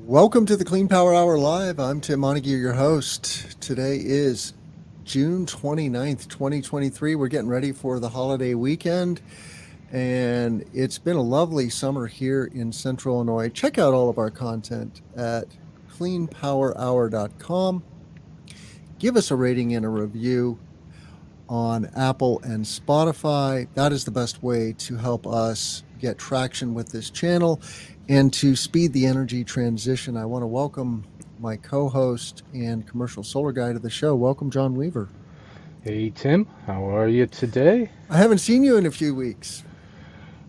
Welcome to the Clean Power Hour Live. I'm Tim Montague, your host. Today is June 29th, 2023. We're getting ready for the holiday weekend, and it's been a lovely summer here in Central Illinois. Check out all of our content at cleanpowerhour.com. Give us a rating and a review on Apple and Spotify. That is the best way to help us get traction with this channel and to speed the energy transition. I want to welcome my co-host and commercial solar guy to the show. Welcome, John Weaver. Hey Tim, how are you today? I haven't seen you in a few weeks.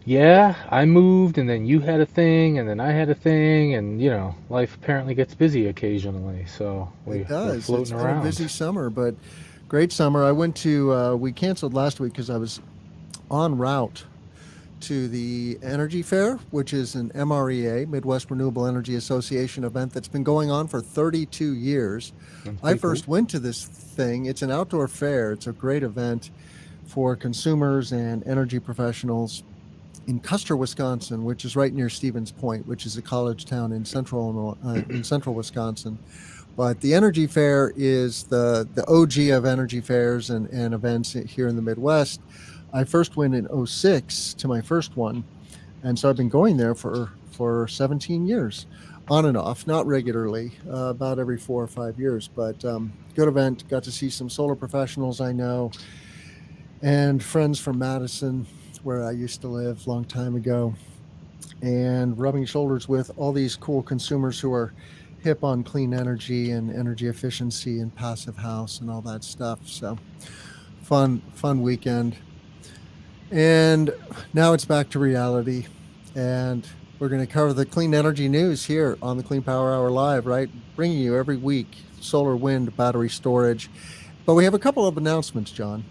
Yeah, I moved and then you had a thing and then I had a thing and life apparently gets busy occasionally, so It we're does. It's floating been a around. busy summer, but great summer. I went to, we canceled last week because I was en route to the Energy Fair, which is an MREA, Midwest Renewable Energy Association event that's been going on for 32 years. That's I pretty cool. first went to this thing. It's an outdoor fair. It's a great event for consumers and energy professionals in Custer, Wisconsin, which is right near Stevens Point, which is a college town in central Wisconsin. But the Energy Fair is the OG of energy fairs and events here in the Midwest. I first went in '06 to my first one, and so I've been going there for 17 years, on and off, not regularly, about every 4 or 5 years. But good event. Got to see some solar professionals I know, and friends from Madison, where I used to live a long time ago, and rubbing shoulders with all these cool consumers who are hip on clean energy and energy efficiency and passive house and all that stuff. So fun weekend. And now it's back to reality. And we're going to cover the clean energy news here on the Clean Power Hour Live, right? Bringing you every week solar, wind, battery storage. But we have a couple of announcements, John.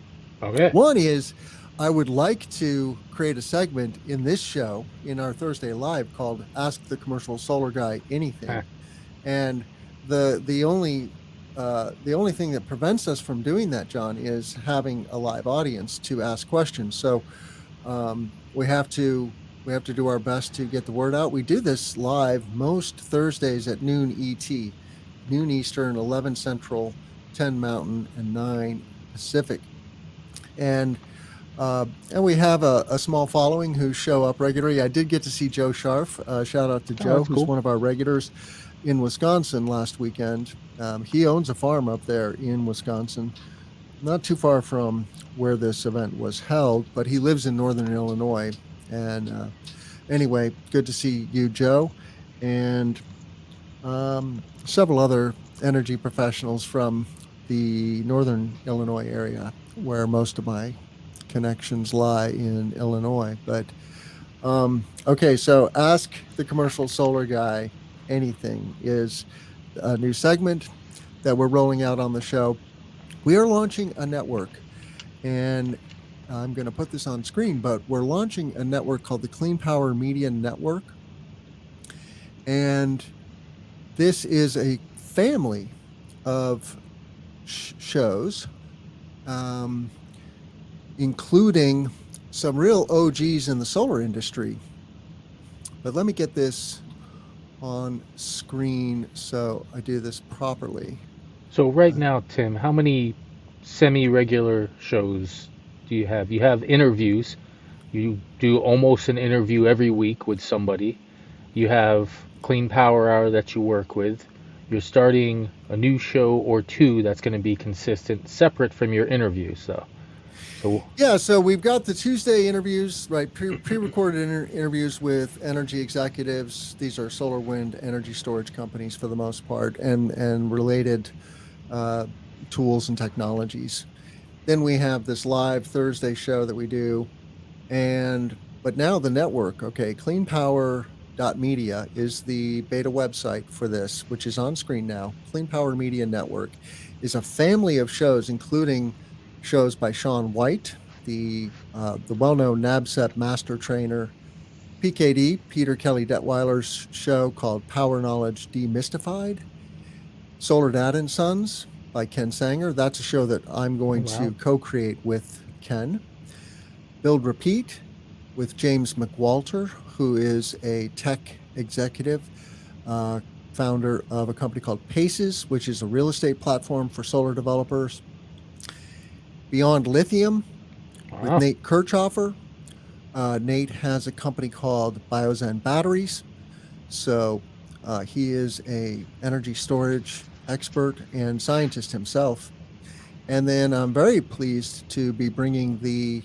Okay. One is I would like to create a segment in this show, in our Thursday Live, called Ask the Commercial Solar Guy Anything. And the only thing that prevents us from doing that, John, is having a live audience to ask questions. So we have to do our best to get the word out. We do this live most Thursdays at noon ET, noon Eastern, 11 Central, 10 Mountain, and 9 Pacific. And we have a small following who show up regularly. I did get to see Joe Scharf. Shout out to Joe, who's cool. one of our regulars in Wisconsin last weekend. He owns a farm up there in Wisconsin, not too far from where this event was held, but he lives in northern Illinois. And anyway, good to see you, Joe, and several other energy professionals from the northern Illinois area, where most of my connections lie in Illinois. But okay, so Ask the Commercial Solar Guy Anything is a new segment that we're rolling out on the show. We are launching a network, and I'm going to put this on screen, but we're launching a network called the Clean Power Media Network. And this is a family of shows, including some real OGs in the solar industry. But let me get this on screen so I do this properly. So right now, Tim, how many semi-regular shows do you have? You have interviews. You do almost an interview every week with somebody. You have Clean Power Hour that you work with. You're starting a new show or two that's going to be consistent, separate from your interviews, though. Yeah, so we've got the Tuesday interviews, right? Pre-recorded interviews with energy executives. These are solar, wind, energy storage companies for the most part, and related tools and technologies. Then we have this live Thursday show that we do, but now the network. Okay, cleanpower.media is the beta website for this, which is on screen now. Clean Power Media Network is a family of shows, including shows by Sean White, the well-known NABCEP master trainer, PKD, Peter Kelly Detweiler's show called Power Knowledge Demystified, Solar Dad and Sons by Ken Sanger. That's a show that I'm going to co-create with Ken. Build Repeat with James McWalter, who is a tech executive founder of a company called Paces, which is a real estate platform for solar developers. Beyond Lithium with Wow. Nate Kirchhofer. Nate has a company called Biozen Batteries. So he is a energy storage expert and scientist himself. And then I'm very pleased to be bringing the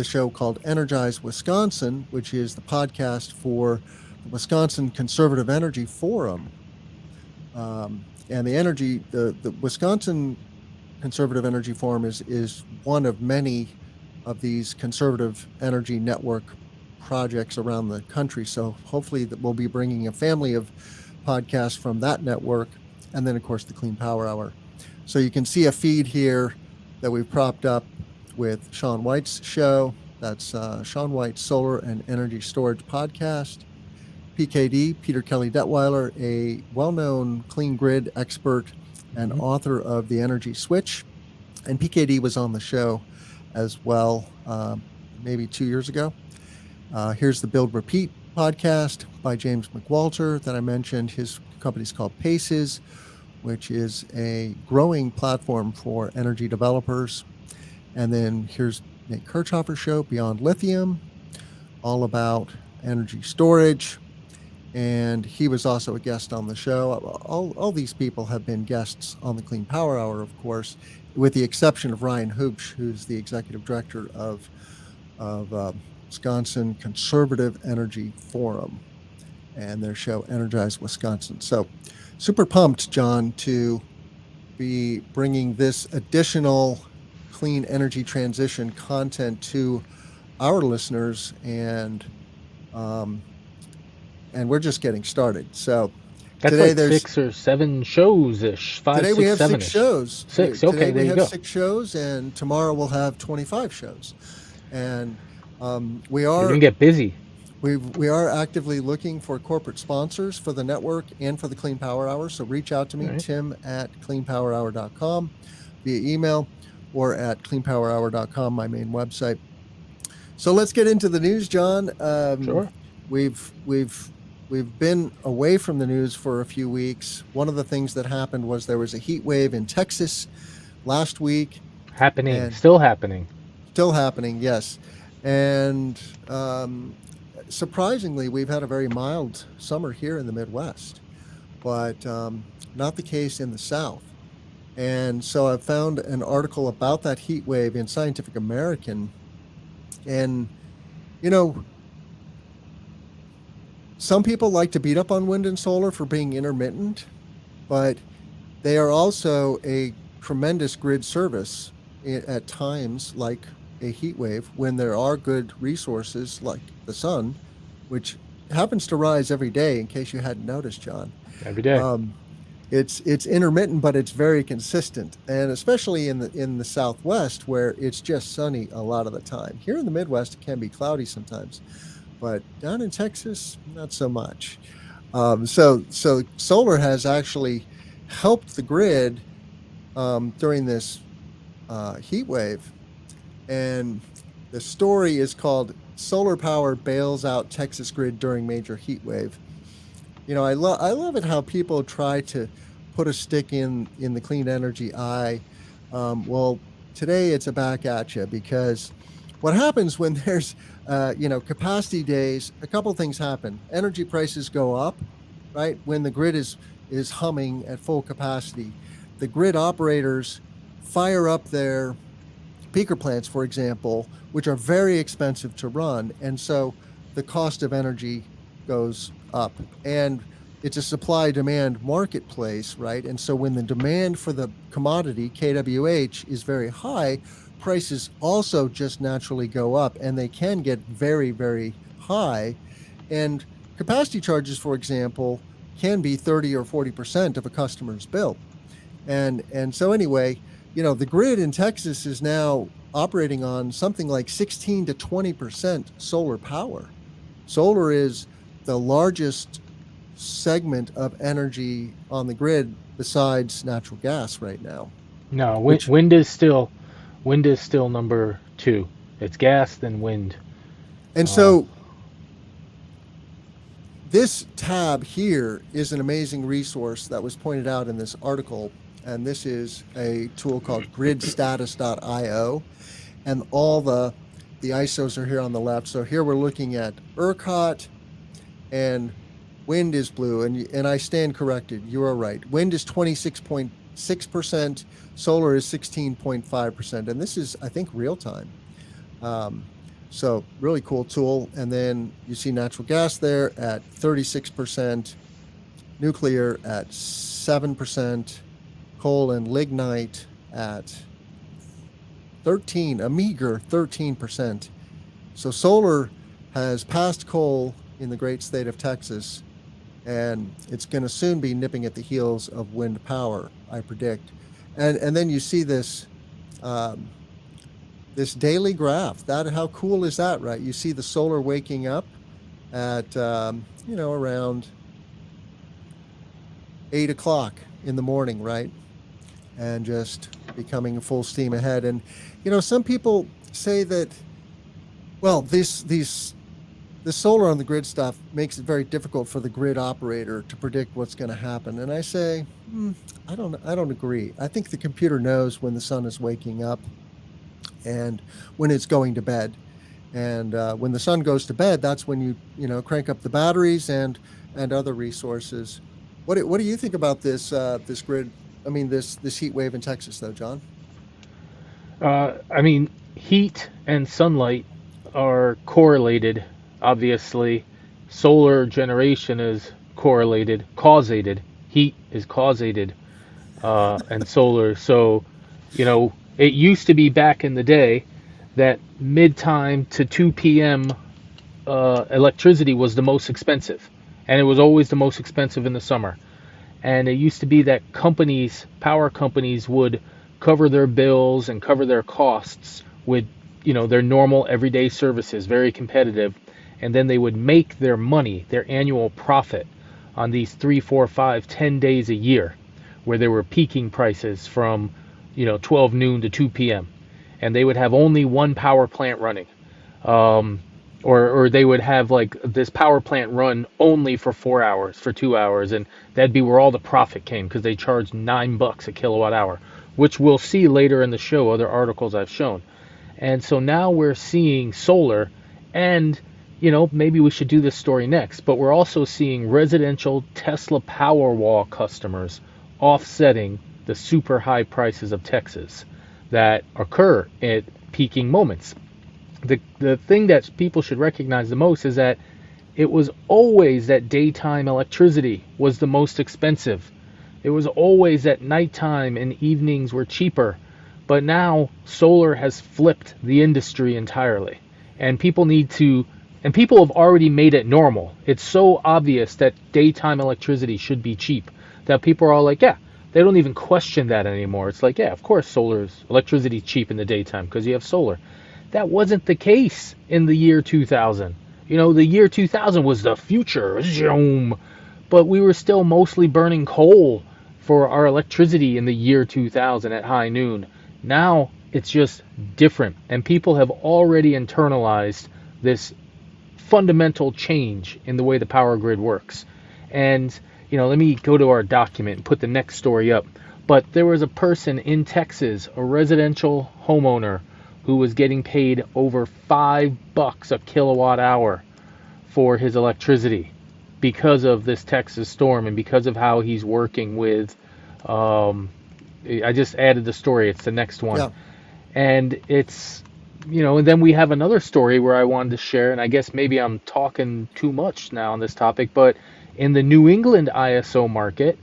show called Energize Wisconsin, which is the podcast for the Wisconsin Conservative Energy Forum. And the Wisconsin Conservative Energy Forum is one of many of these conservative energy network projects around the country. So hopefully that we'll be bringing a family of podcasts from that network, and then of course the Clean Power Hour. So you can see a feed here that we've propped up with Sean White's show. That's Sean White's Solar and Energy Storage Podcast. PKD, Peter Kelly Detweiler, a well-known clean grid expert and author of The Energy Switch. And PKD was on the show as well, maybe 2 years ago. Here's the Build Repeat podcast by James McWalter that I mentioned. His company's called Paces, which is a growing platform for energy developers. And then here's Nate Kirchhofer's show, Beyond Lithium, all about energy storage. And he was also a guest on the show. All these people have been guests on the Clean Power Hour, of course, with the exception of Ryan Hoopsch, who's the executive director of Wisconsin Conservative Energy Forum and their show Energize Wisconsin. So super pumped, John, to be bringing this additional clean energy transition content to our listeners, and we're just getting started. So That's today like there's 6 or 7 shows-ish. 5, today 6, we have 7-ish. 6 shows. 6, okay, Today there we you have go. 6 shows, and tomorrow we'll have 25 shows. And we You're are gonna get busy. we are actively looking for corporate sponsors for the network and for the Clean Power Hour. So reach out to me, All right. tim@cleanpowerhour.com via email, or at cleanpowerhour.com, my main website. So let's get into the news, John. Sure. We've been away from the news for a few weeks. One of the things that happened was there was a heat wave in Texas last week. Happening. And Still happening. still happening, yes. And surprisingly, we've had a very mild summer here in the Midwest, but not the case in the South. And so I found an article about that heat wave in Scientific American. And, you know, some people like to beat up on wind and solar for being intermittent, but they are also a tremendous grid service at times, like a heat wave, when there are good resources like the sun, which happens to rise every day, in case you hadn't noticed, John. Every day. It's intermittent, but it's very consistent, and especially in the Southwest, where it's just sunny a lot of the time. Here in the Midwest, it can be cloudy sometimes, but down in Texas, not so much. So solar has actually helped the grid during this heat wave, and the story is called "Solar Power Bails Out Texas Grid During Major Heat Wave." You know, I love it how people try to put a stick in the clean energy eye. Well, today it's a back at you, because what happens when there's capacity days, a couple things happen. Energy prices go up, right? When the grid is humming at full capacity, the grid operators fire up their peaker plants, for example, which are very expensive to run, and so the cost of energy goes up. And it's a supply-demand marketplace, right? And so when the demand for the commodity, KWH, is very high, prices also just naturally go up, and they can get very, very high. And capacity charges, for example, can be 30 or 40% of a customer's bill. And so anyway, you know, the grid in Texas is now operating on something like 16 to 20% solar power. Solar is the largest segment of energy on the grid besides natural gas right now. No, Which- wind is still number 2. It's gas, then wind. And so This tab here is an amazing resource that was pointed out in this article, and this is a tool called gridstatus.io, and all the ISOs are here on the left. So here we're looking at ERCOT, and wind is blue, and I stand corrected. You are right. Wind is 26.6%, solar is 16.5%, and this is, I think, real time. So really cool tool. And then you see natural gas there at 36%, nuclear at 7%, coal and lignite at a meager 13%. So solar has passed coal in the great state of Texas, and it's going to soon be nipping at the heels of wind power, I predict. And then you see this this daily graph. How cool is that, right? You see the solar waking up at around 8 o'clock in the morning, right? And just becoming full steam ahead. And some people say that, well, this solar on the grid stuff makes it very difficult for the grid operator to predict what's going to happen. And I say, I don't agree. I think the computer knows when the sun is waking up and when it's going to bed. And when the sun goes to bed, that's when you crank up the batteries and other resources. What do you think about this grid? I mean, this heat wave in Texas, though, John? I mean, heat and sunlight are correlated, obviously. Solar generation is correlated, causated. Heat is causated, and solar. So, it used to be back in the day that mid-time to 2 p.m. Electricity was the most expensive, and it was always the most expensive in the summer. And it used to be that power companies would cover their bills and cover their costs with, their normal everyday services, very competitive. And then they would make their money, their annual profit on these 3, 4, 5, 10 days a year where there were peaking prices from, 12 noon to 2 p.m. And they would have only one power plant running. Or they would have like this power plant run only for 4 hours, for 2 hours, and that'd be where all the profit came because they charged $9 a kilowatt hour, which we'll see later in the show, other articles I've shown. And so now we're seeing solar, and maybe we should do this story next, but we're also seeing residential Tesla Powerwall customers offsetting the super high prices of Texas that occur at peaking moments. The thing that people should recognize the most is that it was always that daytime electricity was the most expensive. It was always that nighttime and evenings were cheaper. But now solar has flipped the industry entirely. And people have already made it normal. It's so obvious that daytime electricity should be cheap that people are all like, yeah, they don't even question that anymore. It's like, yeah, of course electricity is cheap in the daytime because you have solar. That wasn't the case in the year 2000. The year 2000 was the future, but we were still mostly burning coal for our electricity in the year 2000 at high noon. Now it's just different, and people have already internalized this fundamental change in the way the power grid works. And, let me go to our document and put the next story up. But there was a person in Texas, a residential homeowner, who was getting paid over $5 a kilowatt hour for his electricity because of this Texas storm and because of how he's working with, I just added the story, it's the next one. Yeah. And it's, and then we have another story where I wanted to share, and I guess maybe I'm talking too much now on this topic, but in the New England ISO market,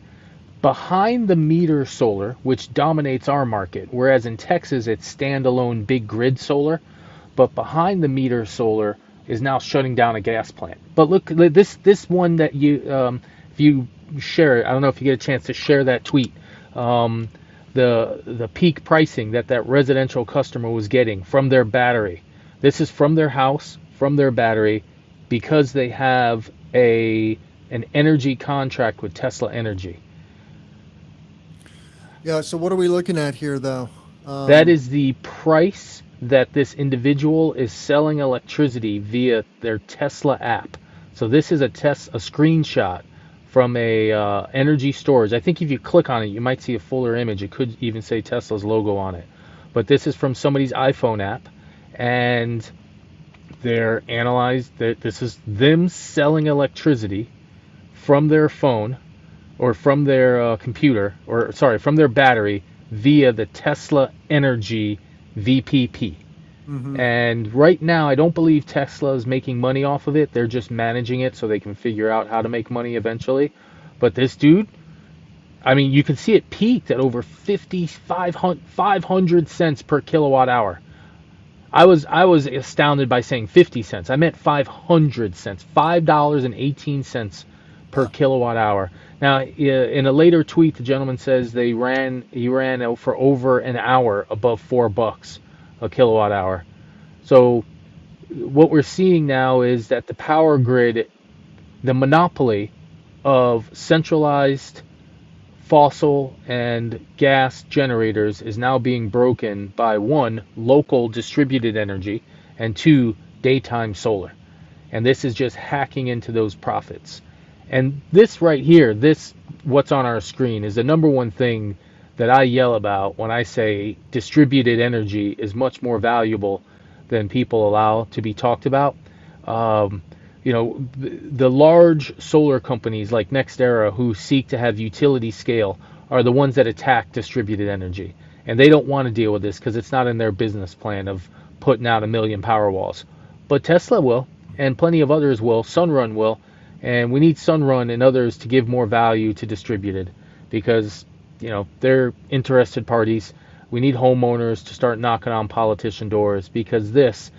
behind the meter solar, which dominates our market, whereas in Texas it's standalone big grid solar, but behind the meter solar is now shutting down a gas plant. But look, this one that if you share it, I don't know if you get a chance to share that tweet, the peak pricing that residential customer was getting from their battery. This is from their house, from their battery, because they have an energy contract with Tesla Energy. Yeah, so what are we looking at here, though? That is the price that this individual is selling electricity via their Tesla app. So this is a screenshot from a energy storage. I think if you click on it, you might see a fuller image. It could even say Tesla's logo on it. But this is from somebody's iPhone app, and they're analyzed that this is them selling electricity from their phone or from their computer, or sorry, from their battery via the Tesla Energy VPP. Hmm. And right now, I don't believe Tesla is making money off of it. They're just managing it so they can figure out how to make money eventually. But this dude, I mean, you can see it peaked at over 500 cents per kilowatt hour. I was astounded by saying 50 cents. I meant 500 cents, $5.18 per Yeah. kilowatt hour. Now, in a later tweet, the gentleman says he ran out for over an hour above $4 a kilowatt hour. So what we're seeing now is that the power grid, the monopoly of centralized fossil and gas generators is now being broken by one, local distributed energy, and two, daytime solar. And this is just hacking into those profits. And this right here, this what's on our screen is the number one thing that I yell about when I say distributed energy is much more valuable than people allow to be talked about. Um, the large solar companies like NextEra who seek to have utility scale are the ones that attack distributed energy. And they don't want to deal with this because it's not in their business plan of putting out 1 million Powerwalls. But Tesla will, and plenty of others will. Sunrun will. And we need Sunrun and others to give more value to distributed because, they're interested parties. We need homeowners to start knocking on politician doors because this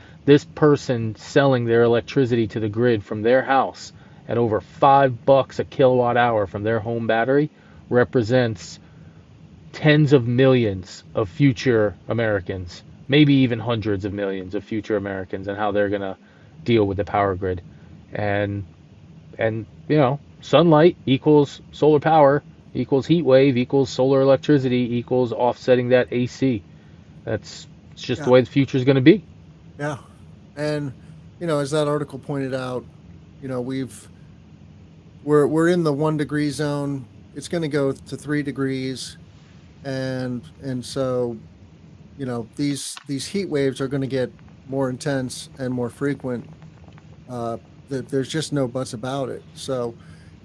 person selling their electricity to the grid from their house at over $5 a kilowatt hour from their home battery represents tens of millions of future Americans, maybe even hundreds of millions of future Americans, and how they're going to deal with the power grid. And sunlight equals solar power equals heat wave equals solar electricity equals offsetting that AC. It's just the Yeah. way the future is going to be. Yeah. And, as that article pointed out, you know, we've we're in the 1 degree zone. It's going to go to 3 degrees, and so these heat waves are going to get more intense and more frequent. Uh, there's just no buts about it. So,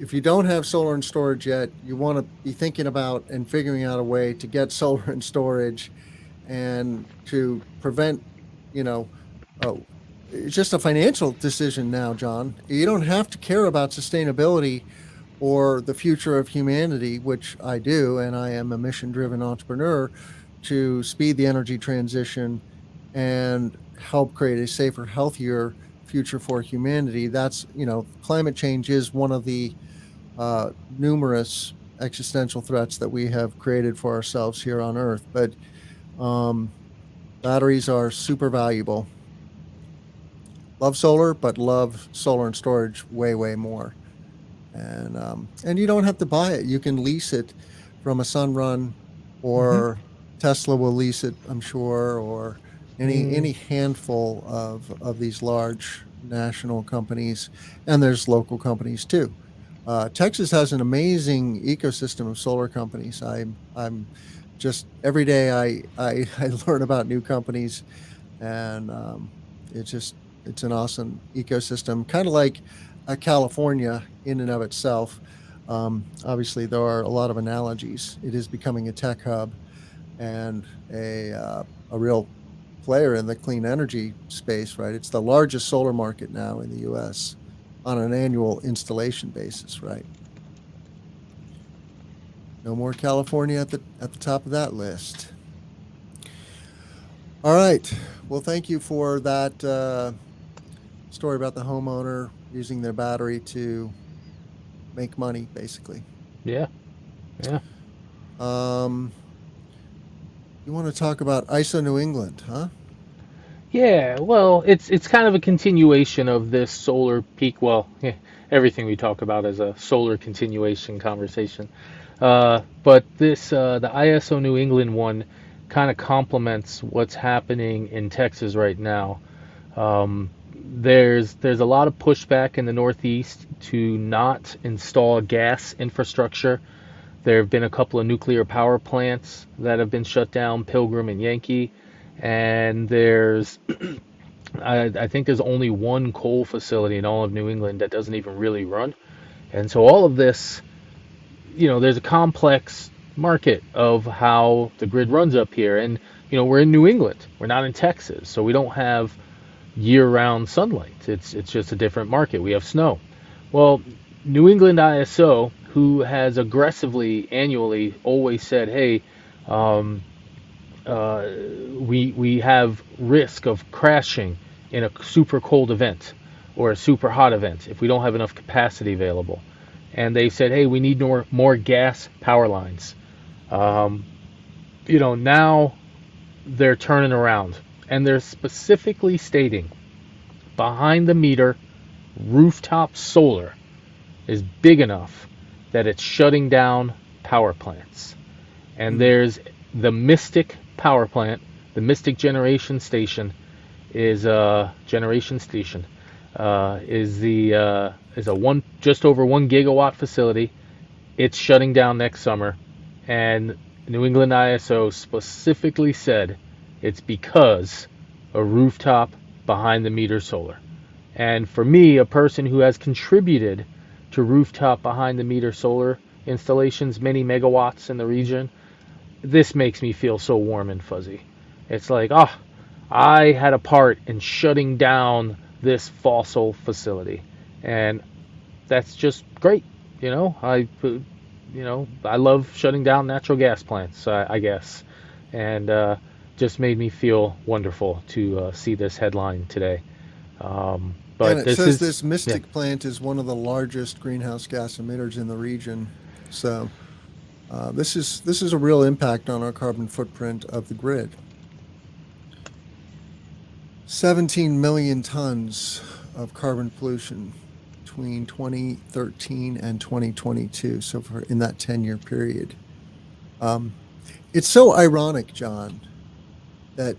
if you don't have solar and storage yet, you want to be thinking about and figuring out a way to get solar and storage, and to prevent, you know, oh, it's just a financial decision now, John. You don't have to care about sustainability or the future of humanity, which I do, and I am a mission driven entrepreneur to speed the energy transition and help create a safer, healthier future for humanity. Climate change is one of the numerous existential threats that we have created for ourselves here on Earth. But um, batteries are super valuable. Love solar, but love solar and storage way, way more. And you don't have to buy it. You can lease it from a Sunrun, Hmm. or Tesla will lease it, I'm sure, or any handful of these large national companies, and there's local companies too. Texas has an amazing ecosystem of solar companies. I'm just every day I learn about new companies, and it's just it's an awesome ecosystem, kind of like California in and of itself. Obviously, there are a lot of analogies. It is becoming a tech hub and a real player in the clean energy space. Right, it's the largest solar market now in the U.S. on an annual installation basis. Right, no more California at the top of that list. All right. Well, thank you for that story about the homeowner using their battery to make money, basically. Yeah, yeah, Um, you want to talk about ISO New England, huh? yeah. Well, it's kind of a continuation of this solar peak. Well, everything we talk about is a solar continuation conversation. But the ISO New England one kind of complements what's happening in Texas right now. Um, there's a lot of pushback in the Northeast to not install gas infrastructure. There have been a couple of nuclear power plants that have been shut down, Pilgrim and Yankee, and there's I think there's only one coal facility in all of New England that doesn't even really run. And so all of this, there's a complex market of how the grid runs up here. And, we're in New England. We're not in Texas. So we don't have year-round sunlight. It's just a different market. We have snow. Well, New England ISO, who has aggressively, annually, always said, hey, we have risk of crashing in a super cold event or a super hot event if we don't have enough capacity available. And they said, hey, we need more gas power lines. Now they're turning around and they're specifically stating behind the meter rooftop solar is big enough that it's shutting down power plants. And there's the Mystic power plant, the Mystic generation station is a just over 1 gigawatt facility. It's shutting down next summer, and New England ISO specifically said it's because a rooftop behind the meter solar. And for me, a person who has contributed to rooftop behind the meter solar installations, many megawatts in the region, this makes me feel so warm and fuzzy. It's like, I had a part in shutting down this fossil facility, and that's just great. I love shutting down natural gas plants, I guess, and just made me feel wonderful to see this headline today. But And it says this Mystic plant is one of the largest greenhouse gas emitters in the region. So this is a real impact on our carbon footprint of the grid. 17 million tons of carbon pollution between 2013 and 2022. So in that 10-year period. It's so ironic, John, that,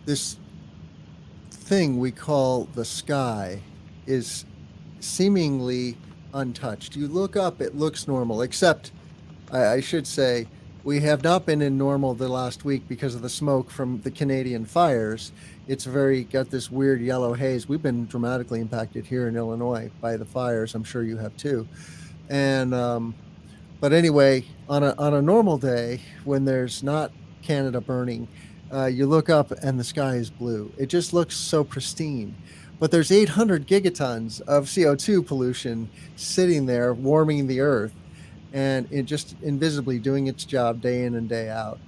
this thing we call the sky is seemingly untouched. You look up, it looks normal, except I should say we have not been in normal the last week because of the smoke from the Canadian fires. It's got this weird yellow haze. We've been dramatically impacted here in Illinois by the fires. I'm sure you have too. And but anyway, on a normal day when there's not Canada burning, you look up and the sky is blue. It just looks so pristine. But there's 800 gigatons of CO2 pollution sitting there warming the earth, and it just invisibly doing its job day in and day out.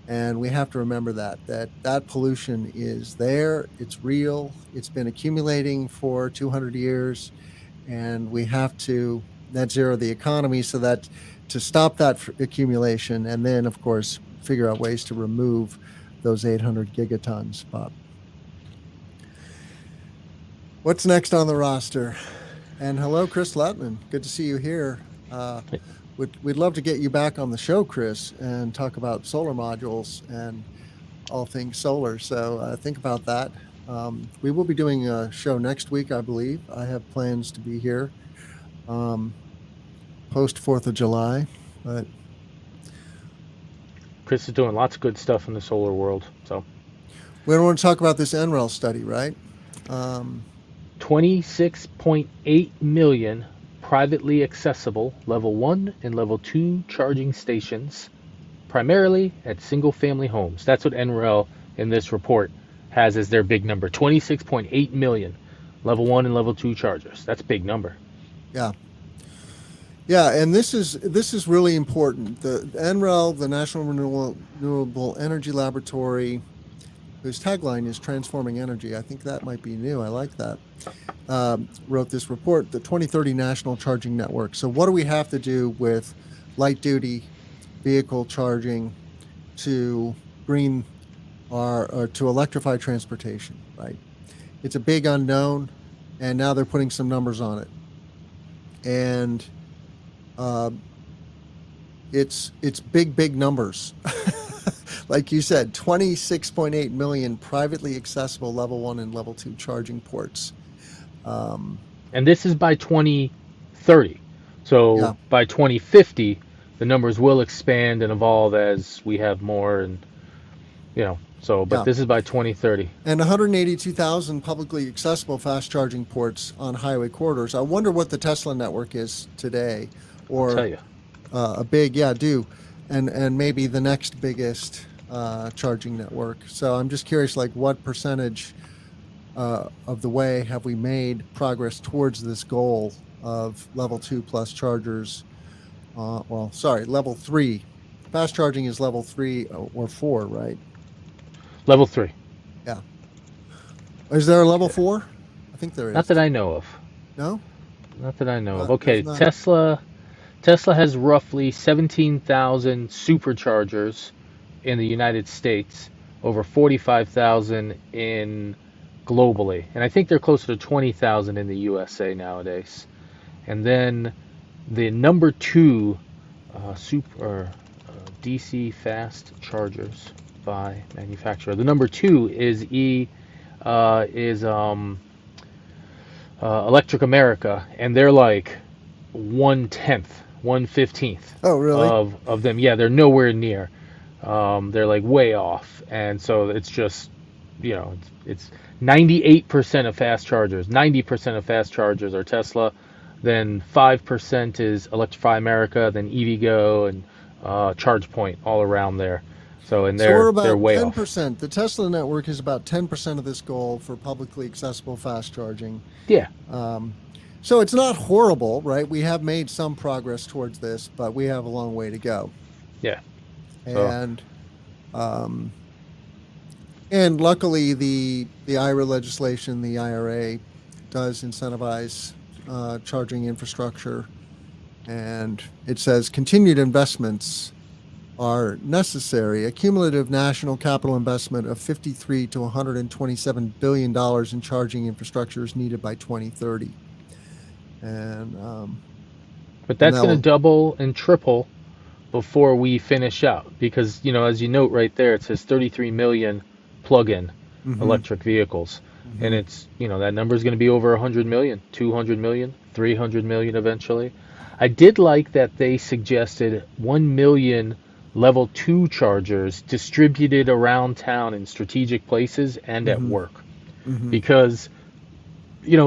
And we have to remember that pollution is there. It's real. It's been accumulating for 200 years, and we have to net zero the economy so that to stop that accumulation, and then of course figure out ways to remove those 800 gigatons. Bob, what's next on the roster? And hello, Chris Latman. Good to see you here. We'd love to get you back on the show, Chris, and talk about solar modules and all things solar. So think about that. We will be doing a show next week, I believe. I have plans to be here post 4th of July. But Chris is doing lots of good stuff in the solar world. So we don't want to talk about this NREL study, right? 26.8 million privately accessible level 1 and level 2 charging stations, primarily at single-family homes. That's what NREL in this report has as their big number. 26.8 million level 1 and level 2 chargers. That's a big number. Yeah, and this is really important. The NREL, the National Renewable Energy Laboratory, whose tagline is transforming energy. I think that might be new. I like that. Wrote this report, the 2030 National Charging Network. So what do we have to do with light duty vehicle charging to green or to electrify transportation, right? It's a big unknown, and now they're putting some numbers on it. And it's big numbers. like you said, 26.8 million privately accessible level 1 and level 2 charging ports. And this is by 2030. So Yeah, by 2050, the numbers will expand and evolve as we have more, and but yeah. this is by 2030. And 182,000 publicly accessible fast charging ports on highway corridors. I wonder what the Tesla network is today, I'll tell or you. a big, yeah, do, and maybe the next biggest charging network. So I'm just curious, like, what percentage of the way have we made progress towards this goal of level 2 plus chargers? Well, sorry, level 3. Fast charging is level 3 or 4, right? Level 3. Yeah. Is there a level 4? I think there Not is. that I know of. No? Not that I know of. There's Okay, not. Tesla has roughly 17,000 superchargers in the United States, over 45,000 in globally, and I think they're closer to 20,000 in the USA nowadays. And then the number two super DC fast chargers by manufacturer. The number two is Electric America, and they're like 1/10, 1/15 Oh, really? of them. Yeah, they're nowhere near. They're like way off, and so it's just it's 98% of fast chargers. 90% of fast chargers are Tesla. Then 5% is Electrify America. Then EVgo and ChargePoint all around there. So and So we're they're about way off. 10%. The Tesla network is about 10% of this goal for publicly accessible fast charging. Yeah, Um, so it's not horrible, right? We have made some progress towards this, but we have a long way to go. yeah. So And um, and luckily, the IRA legislation, the IRA, does incentivize charging infrastructure, and it says continued investments are necessary. A cumulative national capital investment of 53 to 127 billion dollars in charging infrastructure is needed by 2030, and but and that's that going to will. double and triple before we finish out because as you note right there, it says 33 million plug-in Hmm. electric vehicles, and Hmm. it's that number is going to be over 100 million, 200 million, 300 million eventually. I did like that they suggested 1 million level 2 chargers distributed around town in strategic places and at Hmm. work, Hmm. because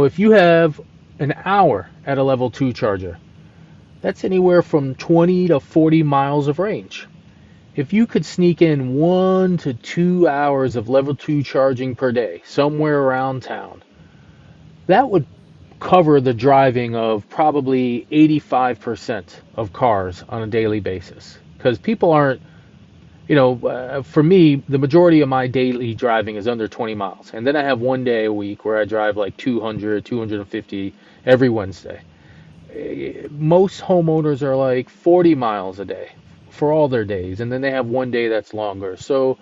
if you have an hour at a level 2 charger, that's anywhere from 20 to 40 miles of range. If you could sneak in 1 to 2 hours of level 2 charging per day somewhere around town, that would cover the driving of probably 85% of cars on a daily basis. Because people aren't, for me, the majority of my daily driving is under 20 miles. And then I have one day a week where I drive like 200, 250 every Wednesday. Most homeowners are like 40 miles a day for all their days, and then they have one day that's longer. So,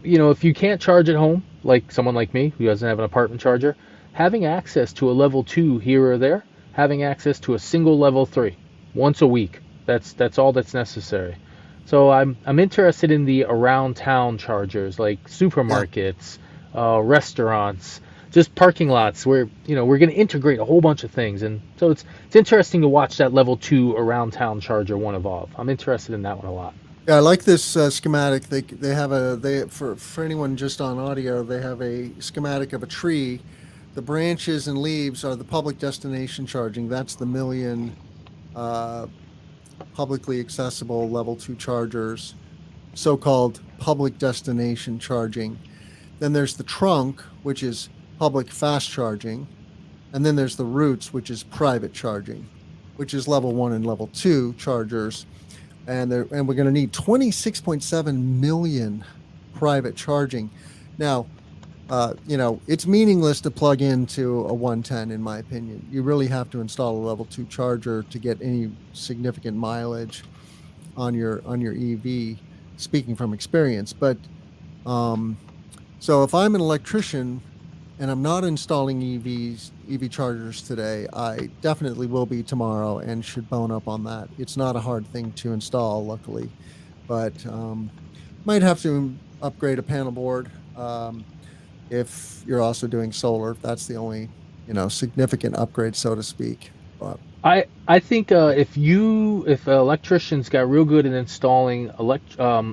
if you can't charge at home, like someone like me who doesn't have an apartment charger, having access to a level 2 here or there, having access to a single level 3 once a week, that's all that's necessary. So I'm interested in the around town chargers like Yeah. supermarkets, restaurants, just parking lots where we're going to integrate a whole bunch of things, and so it's interesting to watch that level 2 around town charger one evolve. I'm interested in that one a lot. Yeah, I like this schematic. They have for anyone just on audio, they have a schematic of a tree. The branches and leaves are the public destination charging. That's the million uh, publicly accessible level 2 chargers, so-called public destination charging. Then there's the trunk, which is public fast charging, and then there's the roots, which is private charging, which is level 1 and level 2 chargers. And we're going to need 26.7 million private charging. Now, it's meaningless to plug into a 110, in my opinion. You really have to install a level 2 charger to get any significant mileage on your EV, speaking from experience. But um, so if I'm an electrician and I'm not installing EV chargers today, I definitely will be tomorrow and should bone up on that. It's not a hard thing to install, luckily, but Might have to upgrade a panel board if you're also doing solar. If that's the only, significant upgrade, so to speak. But I think if electricians got real good at installing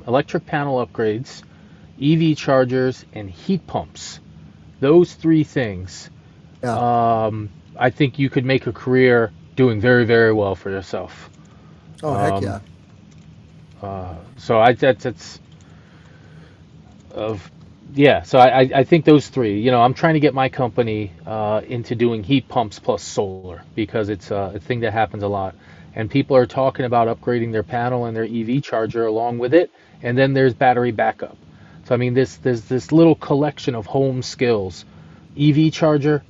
electric panel upgrades, EV chargers, and heat pumps, those three things, yeah. I think you could make a career doing very, very well for yourself. Oh, heck Um, yeah. so I that's of yeah. So I think those three. I'm trying to get my company into doing heat pumps plus solar because it's a thing that happens a lot, and people are talking about upgrading their panel and their EV charger along with it, and then there's battery backup. So I mean, there's this little collection of home skills: EV charger,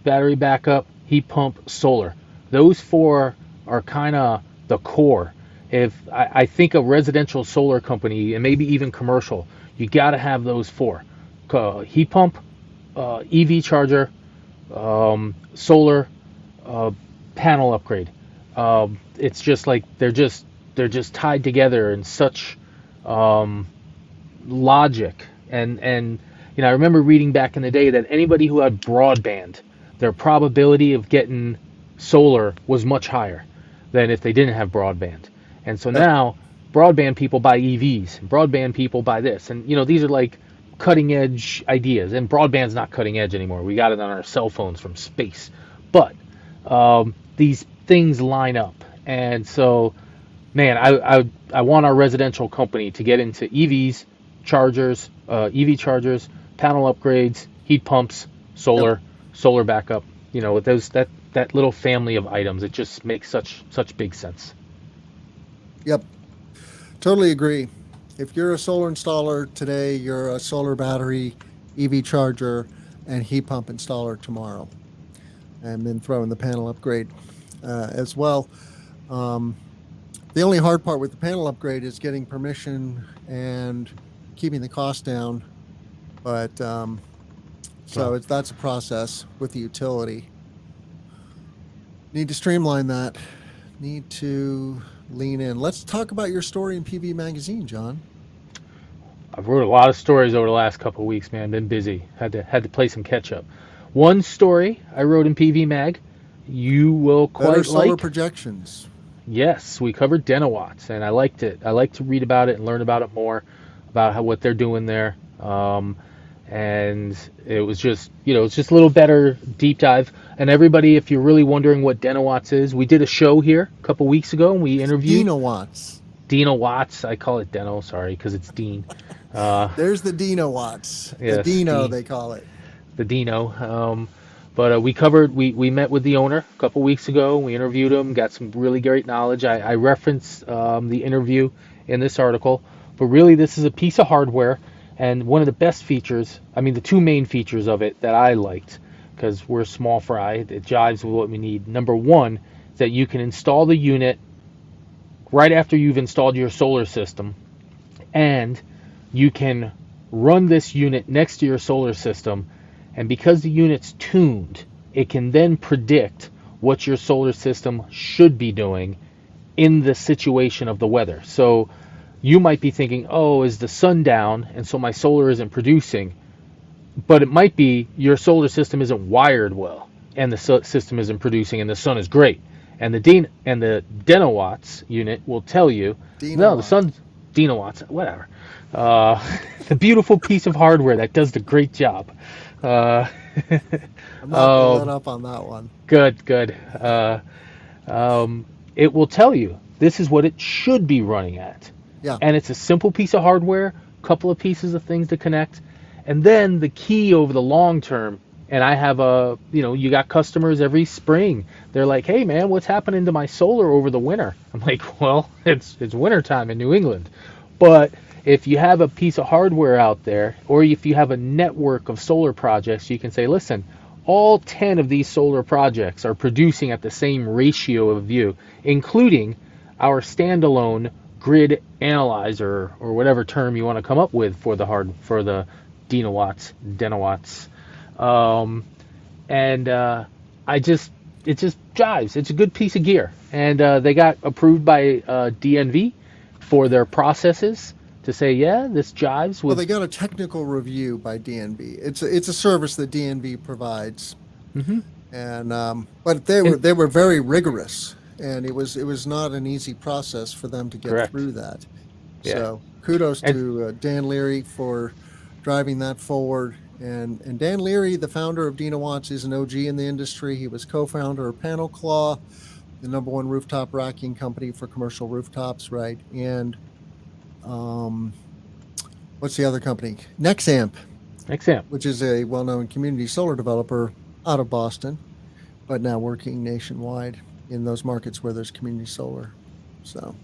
battery backup, heat pump, solar. Those four are kind of the core. If I think a residential solar company and maybe even commercial, you got to have those four: heat pump, EV charger, solar, uh, panel upgrade. It's just like they're just tied together in such um, logic. And I remember reading back in the day that anybody who had broadband, their probability of getting solar was much higher than if they didn't have broadband. And so Yep. now broadband people buy EVs, broadband people buy this, and these are like cutting edge ideas. And broadband's not cutting edge anymore. We got it on our cell phones from space, but these things line up. And so, man, I want our residential company to get into EVs, chargers, EV chargers, panel upgrades, heat pumps, Yep. solar backup. With those that little family of items, it just makes such big sense. Yep. Totally agree. If you're a solar installer today, you're a solar battery, EV charger, and heat pump installer tomorrow. And then throw in the panel upgrade as well. Um, the only hard part with the panel upgrade is getting permission and keeping the cost down. But so Well, that's a process with the utility. Need to streamline that. Need to lean in. Let's talk about your story in PV Magazine, John. I've wrote a lot of stories over the last couple of weeks, man. Been busy. Had to play some catch up. One story I wrote in PV Mag, you will Better quite solar like. projections. Yes, we covered Deno Watts, and I liked it. I like to read about it and learn about it more, about what they're doing there. And it was just, it's just a little better deep dive. And everybody, if you're really wondering what Deno Watts is, we did a show here a couple weeks ago, and we It's interviewed Dino Watts. Dino Watts. I call it Deno, sorry, because it's Dean. Uh, There's the Dino Watts. The yes, Dino, Dean, they call it. the Dino. But we met with the owner a couple weeks ago. We interviewed him, got some really great knowledge. I referenced the interview in this article, but really this is a piece of hardware, and one of the best features, I mean the two main features of it that I liked, because we're small fry, it jives with what we need. Number one, that you can install the unit right after you've installed your solar system, and you can run this unit next to your solar system, and because the unit's tuned, it can then predict what your solar system should be doing in the situation of the weather. So you might be thinking, oh, is the sun down and so my solar isn't producing? But it might be your solar system isn't wired well and the system isn't producing and the sun is great. And the Deno Watts unit will tell you, Dino no, the Watts. sun's Deno Watts, whatever. Uh, the beautiful piece of hardware that does the great job. Uh, I'm not going to let um, up on that one. good. It will tell you this is what it should be running at. Yeah. And it's a simple piece of hardware, couple of pieces of things to connect. And then the key over the long term, and I have you got customers every spring. They're like, hey man, what's happening to my solar over the winter? I'm like, well, it's winter time in New England. But if you have a piece of hardware out there, or if you have a network of solar projects, you can say, listen, all 10 of these solar projects are producing at the same ratio of view, including our standalone grid analyzer, or whatever term you want to come up with for the Dino Watts, and it just jives. It's a good piece of gear, and they got approved by DNV for their processes to say, yeah, this jives Well, with. they got a technical review by DNV. It's a service that DNV provides, Hmm. and but they And were very rigorous, and it was not an easy process for them to get correct. through that. Yeah. So kudos And to Dan Leary for driving that forward. And Dan Leary, the founder of Dino Watts, is an OG in the industry. He was co-founder of Panel Claw, the number one rooftop racking company for commercial rooftops, right? And um, what's the other company? Nexamp, exam. which is a well-known community solar developer out of Boston, but now working nationwide in those markets where there's community solar. So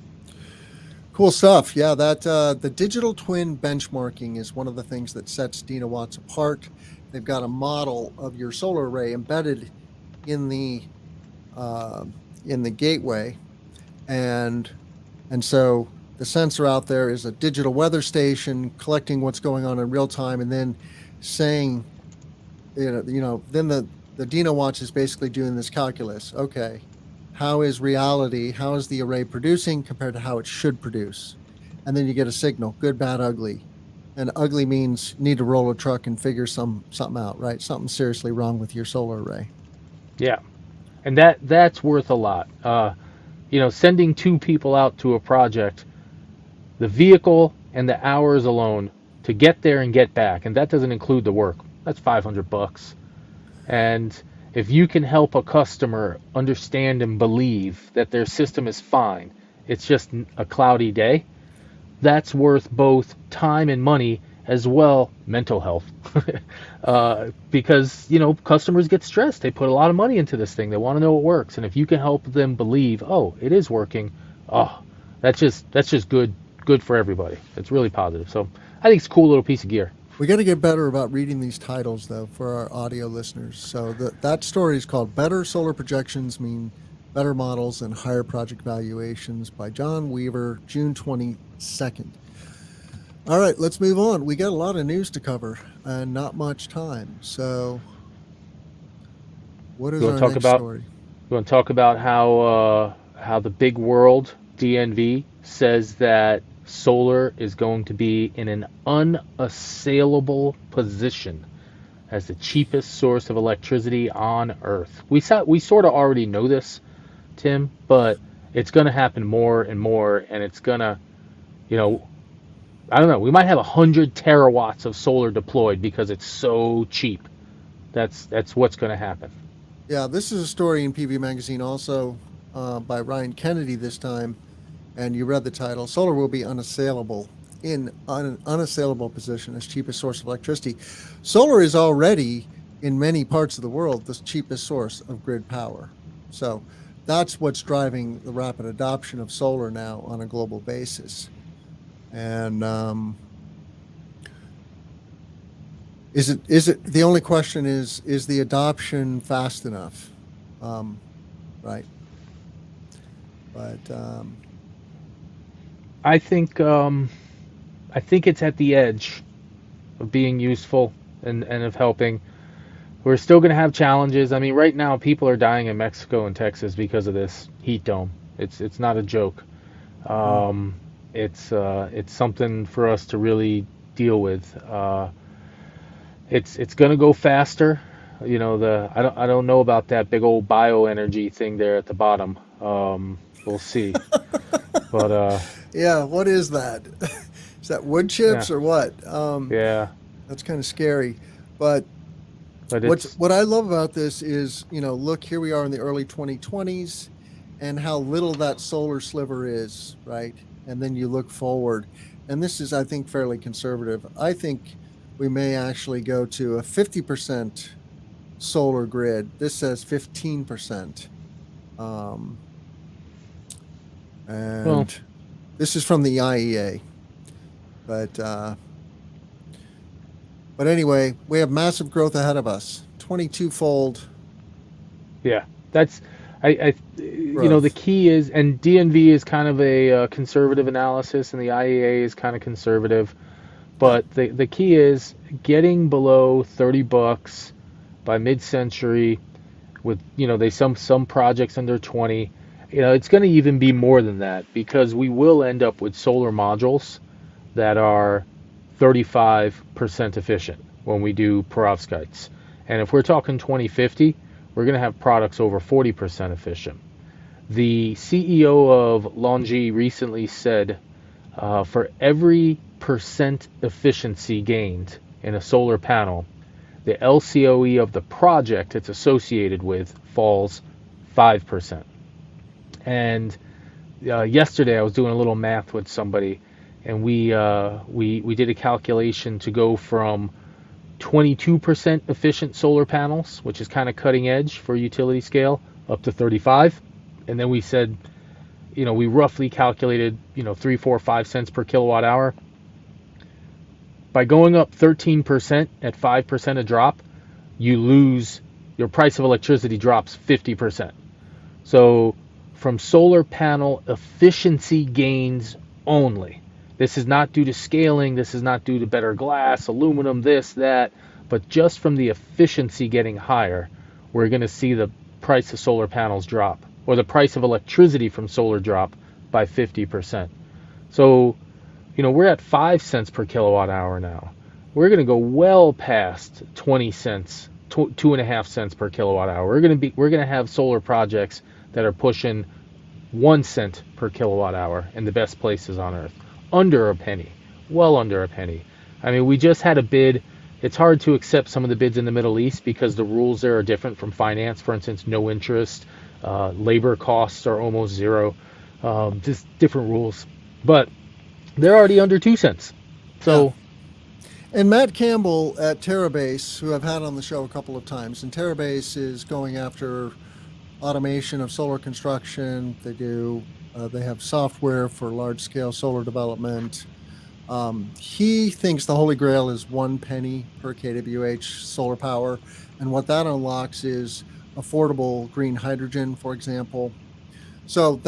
cool stuff. Yeah, that the digital twin benchmarking is one of the things that sets Dino Watts apart. They've got a model of your solar array embedded in the uh, in the gateway, and so the sensor out there is a digital weather station collecting what's going on in real time, and then saying, then the Dino Watch is basically doing this calculus. Okay, how is reality? How is the array producing compared to how it should produce? And then you get a signal: good, bad, ugly. And ugly means need to roll a truck and figure something out, right? Something seriously wrong with your solar array. Yeah. And that's worth a lot. Sending two people out to a project, the vehicle and the hours alone to get there and get back, and that doesn't include the work. That's $500. And if you can help a customer understand and believe that their system is fine, it's just a cloudy day, that's worth both time and money, as well mental health. Because customers get stressed, they put a lot of money into this thing, they want to know it works, and if you can help them believe, oh, it is working, oh, that's just good for everybody. It's really positive. So I think it's a cool little piece of gear. We got to get better about reading these titles, though, for our audio listeners. So that story is called "Better Solar Projections Mean Better Models and Higher Project Valuations" by John Weaver, June 22nd. All right, let's move on. We got a lot of news to cover and not much time. So, what is You our want to talk next about story? you want to talk about how the big world DNV says that solar is going to be in an unassailable position as the cheapest source of electricity on Earth. We sort of already know this, Tim, but it's going to happen more and more, and it's going to, you know, I don't know. We might have 100 terawatts of solar deployed because it's so cheap. That's what's going to happen. Yeah, this is a story in PV Magazine also by Ryan Kennedy this time, and you read the title. Solar will be unassailable in an unassailable position as cheapest source of electricity. Solar is already in many parts of the world the cheapest source of grid power. So that's what's driving the rapid adoption of solar now on a global basis. And is it the only question is the adoption fast enough? Right. But I think it's at the edge of being useful and of helping. We're still going to have challenges. I mean, right now people are dying in Mexico and Texas because of this heat dome. It's not a joke. mm, It's something for us to really deal with. It's going to go faster. I don't know about that big old bioenergy thing there at the bottom. We'll see. But yeah, what is that? Is that wood yeah, chips or what? yeah. That's kind of scary. But But it's what I love about this is, look, here we are in the early 2020s and how little that solar sliver is, right? And then you look forward. And this is, I think, fairly conservative. I think we may actually go to a 50% solar grid. This says 15%. Um, well, and this is from the IEA. But anyway, we have massive growth ahead of us. 22-fold yeah. That's the growth. key is, and DNV is kind of a conservative analysis, and the IEA is kind of conservative. Yeah. But the key is getting below $30 by mid-century. With they some projects under 20. It's going to even be more than that because we will end up with solar modules that are 35% efficient when we do perovskites. And if we're talking 2050, we're going to have products over 40% efficient. The CEO of LONGi recently said for every percent efficiency gained in a solar panel, the LCOE of the project it's associated with falls 5%. And yesterday I was doing a little math with somebody, and we did a calculation to go from 22% efficient solar panels, which is kind of cutting edge for utility scale, up to 35. And then we said, we roughly calculated, 3, 4, 5 cents per kilowatt hour. By going up 13% at 5% a drop, your price of electricity drops 50%. So from solar panel efficiency gains only. This is not due to scaling, this is not due to better glass, aluminum, this, that, but just from the efficiency getting higher, we're going to see the price of solar panels drop, or the price of electricity from solar drop by 50%. So, we're at 5 cents per kilowatt hour now. We're going to go well past 20 cents, 2.5 cents per kilowatt hour. We're going to have solar projects that are pushing 1 cent per kilowatt hour in the best places on earth. Under a penny, well under a penny. I mean, we just had a bid. It's hard to accept some of the bids in the Middle East because the rules there are different from finance. For instance, no interest, labor costs are almost zero, just different rules. But they're already under 2 cents. So. Yeah. And Matt Campbell at Terabase, who I've had on the show a couple of times, and Terabase is going after automation of solar construction. They have software for large-scale solar development. He thinks the holy grail is 1 penny per kWh solar power, and what that unlocks is affordable green hydrogen, for example. So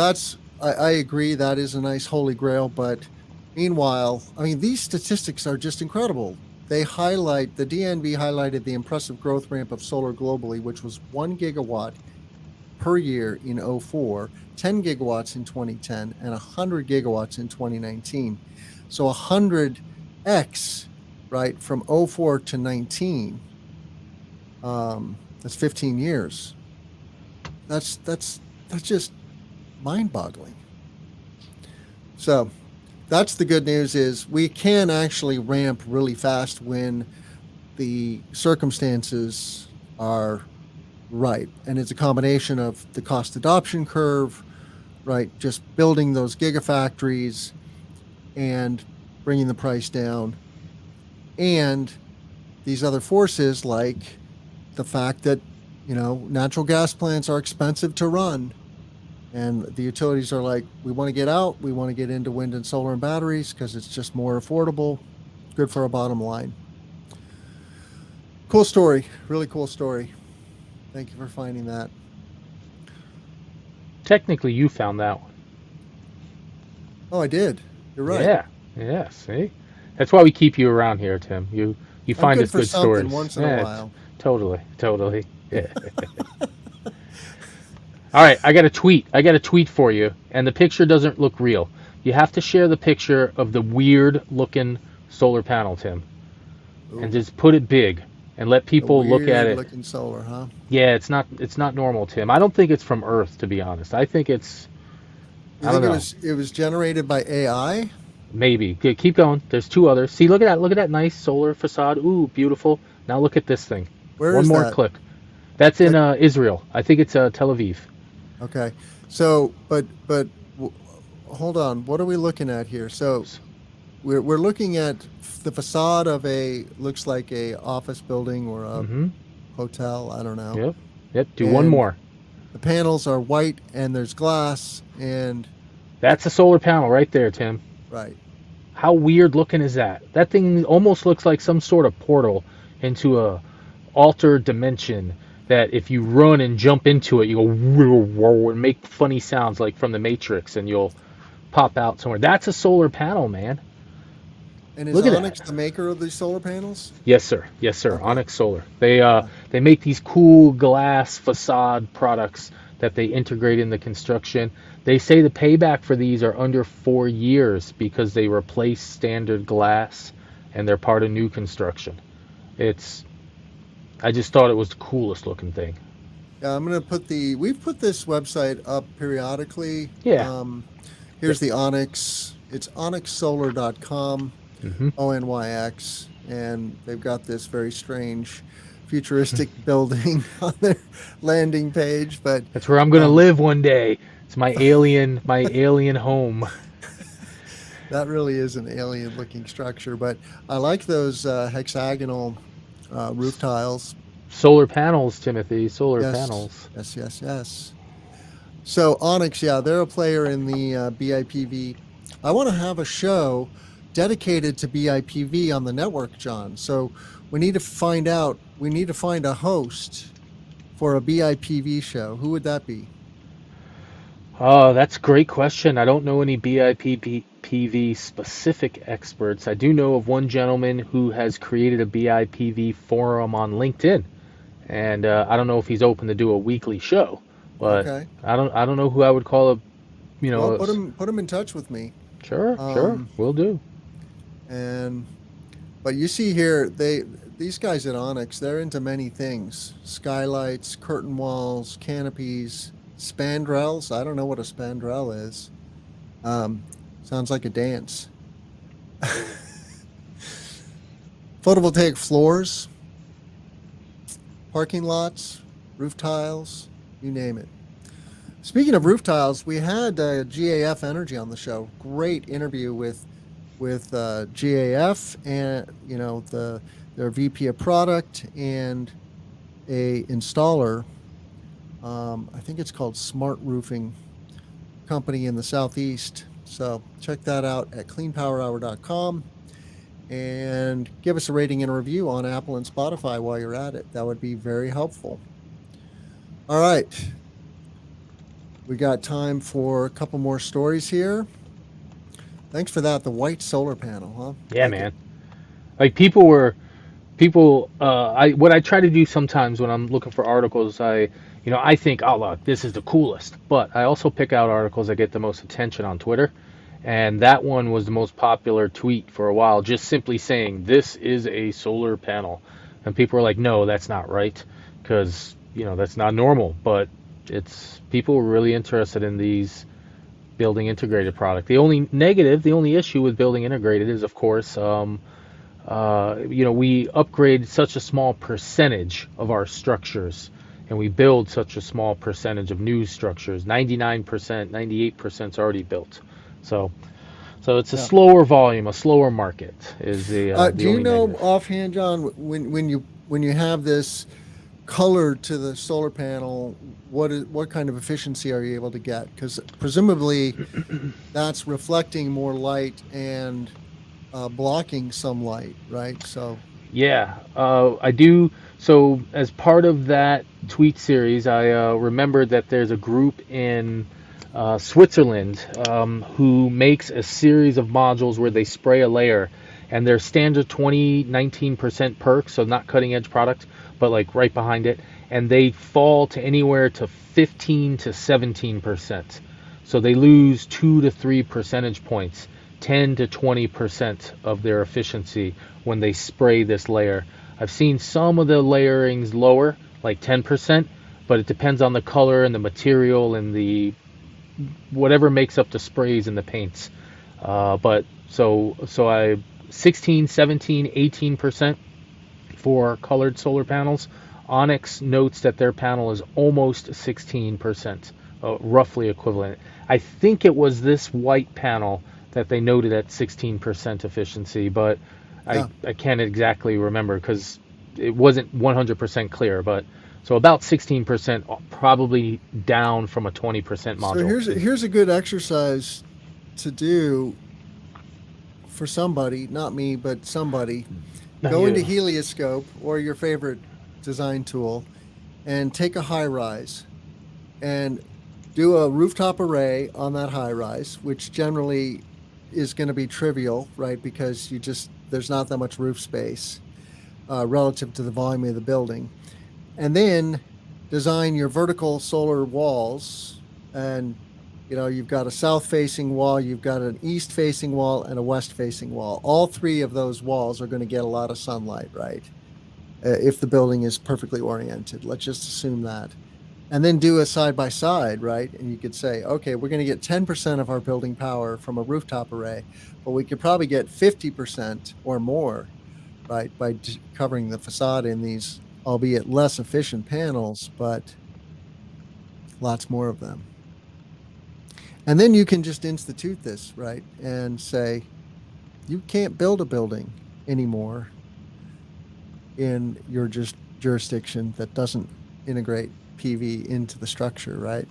I agree, that is a nice holy grail, but meanwhile, these statistics are just incredible. The DNV highlighted the impressive growth ramp of solar globally, which was 1 gigawatt per year in 2004, 10 gigawatts in 2010, and 100 gigawatts in 2019. So 100x, right, from 2004 to 19. That's 15 years. That's just mind-boggling. So that's the good news, is we can actually ramp really fast when the circumstances are right. And it's a combination of the cost adoption curve, right, just building those gigafactories and bringing the price down, and these other forces like the fact that, natural gas plants are expensive to run. And the utilities are like, we want to get out. We want to get into wind and solar and batteries because it's just more affordable. Good for our bottom line. Cool story. Really cool story. Thank you for finding that. Technically, you found that one. Oh, I did. You're right. Yeah. See, that's why we keep you around here, Tim. You find us good stories once in a while. Totally. Yeah. All right, I got a tweet for you, and the picture doesn't look real. You have to share the picture of the weird-looking solar panel, Tim. Ooh. And just put it big and let people look at it. Weird-looking solar, huh? Yeah, it's not normal, Tim. I don't think it's from Earth, to be honest. I think it's. I don't know. It was generated by AI? Maybe. Keep going. There's 2 others. See, look at that nice solar facade. Ooh, beautiful. Now look at this thing. Where is that? One more click. That's in Israel. I think it's Tel Aviv. Okay. So, but hold on. What are we looking at here? So, we're looking at the facade of looks like a office building or a hotel. I don't know. Yep. Do one more. The panels are white and there's glass, and that's a solar panel right there, Tim. Right. How weird looking is that? That thing almost looks like some sort of portal into a altered dimension that if you run and jump into it, you go and make funny sounds like from the Matrix, and you'll pop out somewhere. That's a solar panel, man. And is Look at Onyx that. the maker of these solar panels? Yes, sir. Yes, sir. Okay. Onyx Solar. Uh, They make these cool glass facade products that they integrate in the construction. They say the payback for these are under 4 years because they replace standard glass and they're part of new construction. It's I just thought it was the coolest looking thing. yeah, I'm gonna put we've put this website up periodically. Yeah. Yep. Here's the Onyx. It's onyxsolar.com, Hmm. ONYX, and they've got this very strange futuristic building on their landing page. But That's where I'm gonna um, live one day. It's my alien home. that really is an alien looking structure. But I like those hexagonal roof tiles. Solar panels, Timothy. Solar Yes, panels. yes, yes, yes. So Onyx, yeah, they're a player in the BIPV. I want to have a show dedicated to BIPV on the network, John. So we need to find out. We need to find a host for a BIPV show. Who would that be? Oh, that's a great question. I don't know any BIPV specific experts. I do know of one gentleman who has created a BIPV forum on LinkedIn, and I don't know if he's open to do a weekly show, but Okay. I don't know who I would call a you Well, know a s- put him in touch with me. sure, sure, Um, will do. and but you see here, these guys at Onyx, they're into many things: skylights, curtain walls, canopies, spandrels. I don't know what a spandrel is. Um, Sounds like a dance. Photovoltaic floors, parking lots, roof tiles, you name it. Speaking of roof tiles, we had GAF Energy on the show. Great interview with GAF and their VP of product and a installer. I think it's called Smart Roofing Company in the Southeast. So check that out at cleanpowerhour.com and give us a rating and a review on Apple and Spotify while you're at it. That would be very helpful. All right. We got time for a couple more stories here. Thanks for that. The white solar panel, huh? Yeah, Like it. man. Like people I what I try to do sometimes when I'm looking for articles, I think, oh look, this is the coolest, but I also pick out articles that get the most attention on Twitter, and that one was the most popular tweet for a while, just simply saying this is a solar panel, and people were like, no, that's not right, because that's not normal, but it's people were really interested in these building integrated product. The only issue with building integrated is, of course, we upgrade such a small percentage of our structures and we build such a small percentage of new structures. 99%, 98% is already built. So, so it's a Yeah. slower volume, a slower market is Do the you only know negative. offhand, John, when you have this color to the solar panel, what kind of efficiency are you able to get? Because presumably that's reflecting more light and blocking some light, right? So Yeah, I do. So, as part of that tweet series, I remembered that there's a group in Switzerland who makes a series of modules where they spray a layer, and they're standard 19% perk, so not cutting edge product, but like right behind it, and they fall to anywhere to 15 to 17%. So they lose 2 to 3 percentage points, 10 to 20% of their efficiency when they spray this layer. I've seen some of the layerings lower, like 10%, but it depends on the color and the material and the whatever makes up the sprays and the paints. But so I 16, 17, 18% for colored solar panels. Onyx notes that their panel is almost 16%, roughly equivalent. I think it was this white panel that they noted at 16% efficiency, but yeah. I can't exactly remember because it wasn't 100% clear. But so about 16%, probably down from a 20% So module. here's a good exercise to do for somebody, not me, but somebody. Not Go into you. Helioscope or your favorite design tool and take a high rise and do a rooftop array on that high rise, which generally is going to be trivial, right? Because there's not that much roof space relative to the volume of the building. And then design your vertical solar walls. And, you've got a south facing wall, you've got an east facing wall, and a west facing wall. All three of those walls are going to get a lot of sunlight, right? If the building is perfectly oriented. Let's just assume that. And then do a side by side, right? And you could say, okay, we're going to get 10% of our building power from a rooftop array, but we could probably get 50% or more, right, by covering the facade in these, albeit less efficient panels, but lots more of them. And then you can just institute this, right, and say, you can't build a building anymore in your jurisdiction that doesn't integrate PV into the structure, right?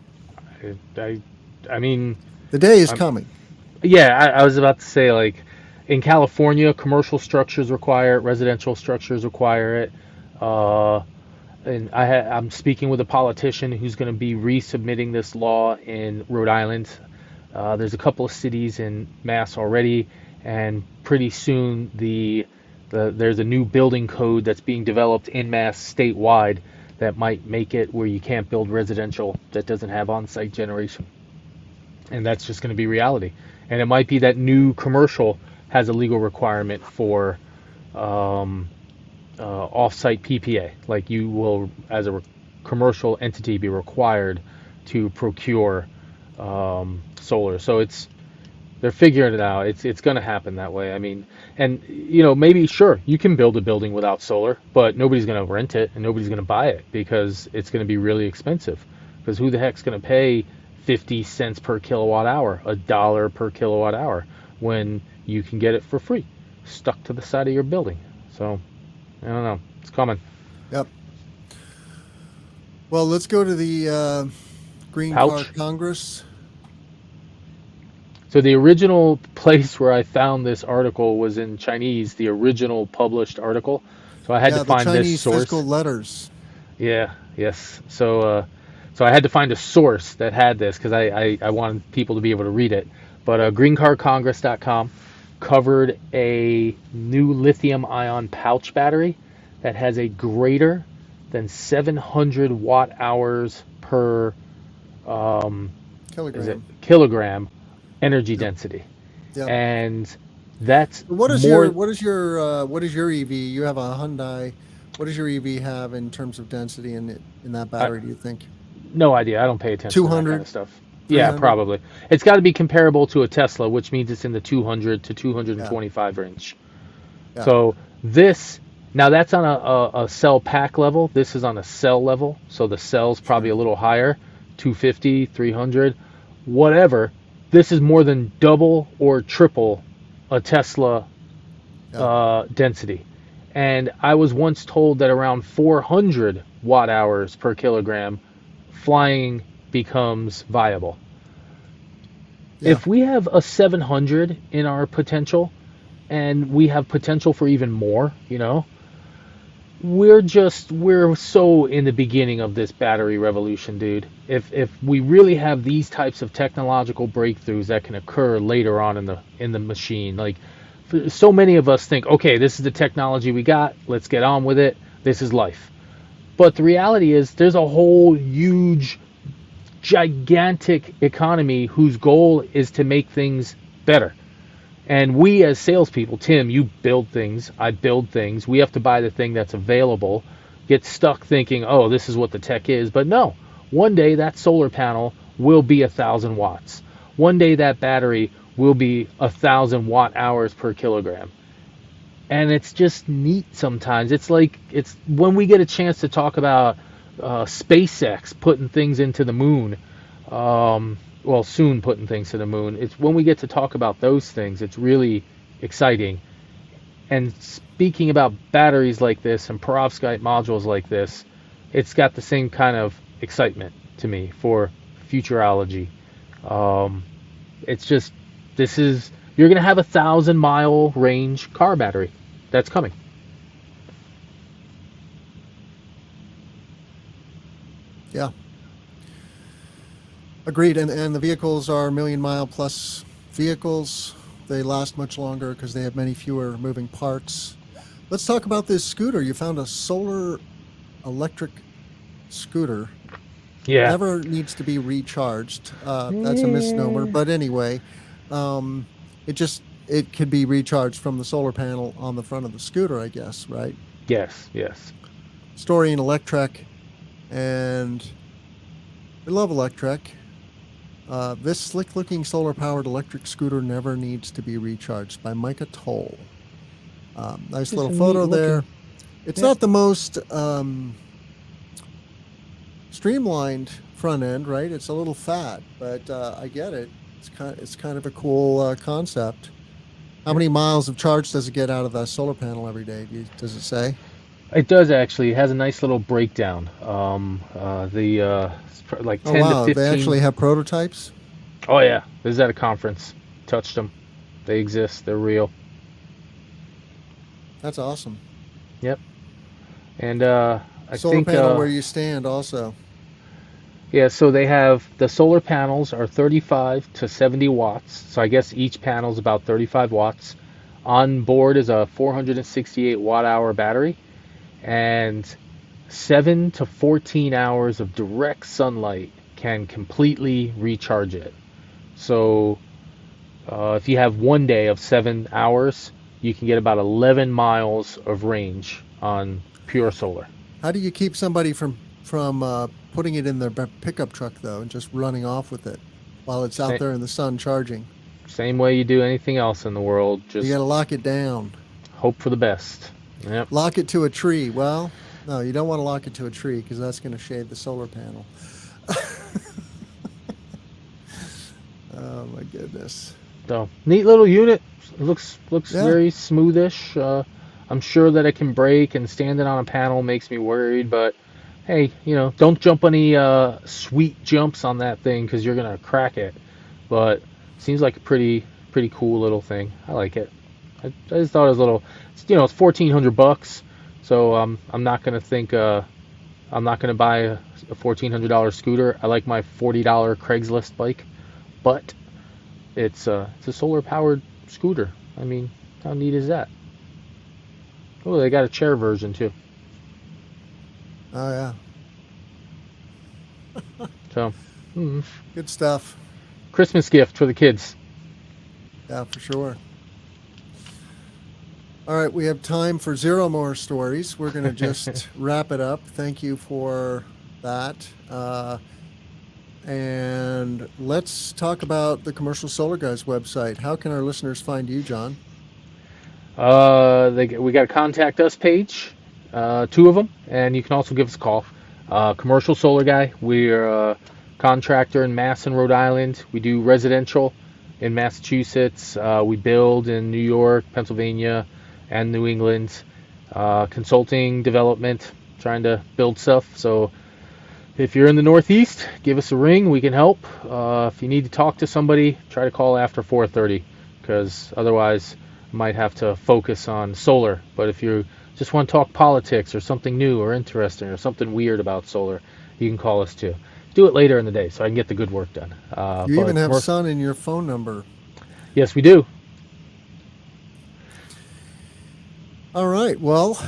I mean, the day is I'm, coming. yeah, I was about to say, like, in California, commercial structures require it, residential structures require it. And I'm speaking with a politician who's going to be resubmitting this law in Rhode Island. There's a couple of cities in Mass already, and pretty soon there's a new building code that's being developed in Mass statewide that might make it where you can't build residential that doesn't have on-site generation. And that's just going to be reality. And it might be that new commercial has a legal requirement for off-site PPA. Like, you will, as a commercial entity, be required to procure solar. So they're figuring it out. It's going to happen that way. I mean, and maybe sure you can build a building without solar, but nobody's going to rent it and nobody's going to buy it because it's going to be really expensive. Because who the heck's going to pay 50 cents per kilowatt hour, $1 per kilowatt hour, when you can get it for free, stuck to the side of your building? So I don't know. It's coming. Yep. Well, let's go to the Green Car Congress. So the original place where I found this article was in Chinese, the original published article. So I had to find Chinese this source. Fiscal letters. Yeah. Yes. So I had to find a source that had this because I wanted people to be able to read it. But greencarcongress.com covered a new lithium-ion pouch battery that has a greater than 700 watt hours per kilogram energy density. Yep. And that's what is your EV? You have a Hyundai. What does your EV have in terms of density in that battery, do you think? No idea. I don't pay attention 200, to that kind of stuff. Yeah, probably. It's got to be comparable to a Tesla, which means it's in the 200 to 225 range. Yeah. So now that's on a cell pack level. This is on a cell level. So the cell's probably a little higher, 250, 300, whatever. This is more than double or triple a Tesla density. And I was once told that around 400 watt hours per kilogram, flying becomes viable. Yeah. If we have a 700 in our potential, and we have potential for even more, we're so in the beginning of this battery revolution, dude. If we really have these types of technological breakthroughs that can occur later on in the machine, like, so many of us think, okay, this is the technology we got, let's get on with it, this is life. But the reality is there's a whole huge, gigantic economy whose goal is to make things better. And we as salespeople, Tim, you build things, I build things. We have to buy the thing that's available, get stuck thinking, oh, this is what the tech is. But no, one day that solar panel will be 1,000 watts. One day that battery will be 1,000 watt hours per kilogram. And it's just neat sometimes. It's when we get a chance to talk about SpaceX putting things into the moon, soon putting things to the moon. It's when we get to talk about those things, it's really exciting. And speaking about batteries like this and perovskite modules like this, it's got the same kind of excitement to me for futurology. It's just, you're going to have 1,000-mile range car battery. That's coming. Yeah. Agreed. And the vehicles are 1,000,000-mile plus vehicles They last much longer because they have many fewer moving parts. Let's talk about this scooter. You found a solar electric scooter. Yeah. Never needs to be recharged. That's a misnomer. Yeah. But anyway, um, it could be recharged from the solar panel on the front of the scooter, I guess, right? Yes, yes. Story in Electrek, and we love Electrek. This slick-looking solar-powered electric scooter never needs to be recharged, by Micah Toll. Nice Just little a photo neat there. looking. It's Yeah. not the most streamlined front end, right? It's a little fat, but I get it. It's kind of a cool concept. How Yeah. many miles of charge does it get out of that solar panel every day? Does it say? It does actually. It has a nice little breakdown. Like Oh 10 to wow, they 15. actually have prototypes. Oh yeah, this is at a conference. Touched them. They exist. They're real. That's awesome. Yep. And I Solar think panel where you stand also. yeah, so they have the solar panels are 35 to 70 watts. So I guess each panel is about 35 watts. On board is a 468 watt hour battery and 7 to 14 hours of direct sunlight can completely recharge it. So if you have one day of 7 hours, you can get about 11 miles of range on pure solar. How do you keep somebody from putting it in their pickup truck though and just running off with it while it's out Sa- there in the sun charging? Same way you do anything else in the world, You just got to lock it down. hope for the best. Yep. Lock it to a tree. Well, no, you don't want to lock it to a tree because that's going to shade the solar panel. Oh my goodness. So neat little unit. It looks Yeah. very smoothish. I'm sure that it can break, and standing on a panel makes me worried. But hey, don't jump any sweet jumps on that thing because you're gonna crack it. But seems like a pretty cool little thing. I like it. I just thought it was a little. It's $1,400. So I'm not gonna think. I'm not gonna buy a $1,400 scooter. I like my $40 Craigslist bike, but it's a solar powered scooter. I mean, how neat is that? Oh, they got a chair version too. Oh yeah. So, Good stuff. Christmas gift for the kids. Yeah, for sure. All right, we have time for 0 more stories. We're going to just wrap it up. Thank you for that. And let's talk about the Commercial Solar Guys website. How can our listeners find you, John? We got a contact us page, 2 of them, and you can also give us a call. Commercial Solar Guy. We're a contractor in Masson, Rhode Island. We do residential in Massachusetts. We build in New York, Pennsylvania, and New England. Consulting, development, trying to build stuff. So if you're in the Northeast, give us a ring. We can help. If you need to talk to somebody, try to call after 4:30, because otherwise I might have to focus on solar. But if you just want to talk politics or something new or interesting or something weird about solar, you can call us too. Do it later in the day so I can get the good work done. You even have More, Sun in your phone number. yes, we do. All right. Well,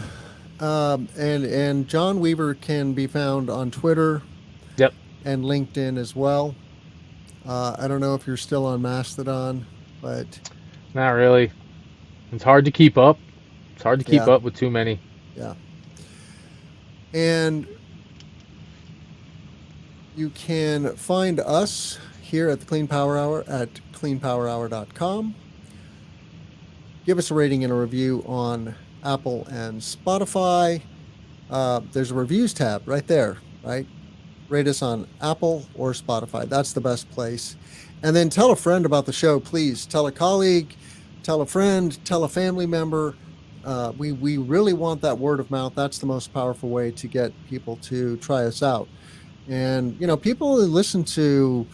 and John Weaver can be found on Twitter Yep. and LinkedIn as well. I don't know if you're still on Mastodon, but Not really. It's hard to keep up. It's hard to keep yeah, up with too many. yeah. And you can find us here at the Clean Power Hour at cleanpowerhour.com. Give us a rating and a review on Apple and Spotify. There's a reviews tab right there, right? Rate us on Apple or Spotify. That's the best place. And then tell a friend about the show, please. Tell a colleague, tell a friend, tell a family member. We really want that word of mouth. That's the most powerful way to get people to try us out. And, people listen to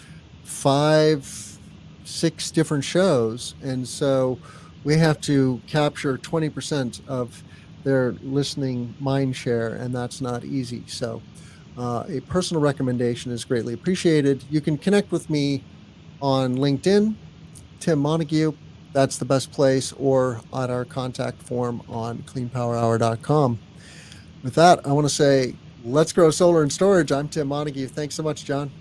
5, 6 different shows. And so we have to capture 20% of their listening mind share, and that's not easy. So a personal recommendation is greatly appreciated. You can connect with me on LinkedIn, Tim Montague. that's the best place, or on our contact form on cleanpowerhour.com. With that, I want to say, let's grow solar and storage. I'm Tim Montague. Thanks so much, John.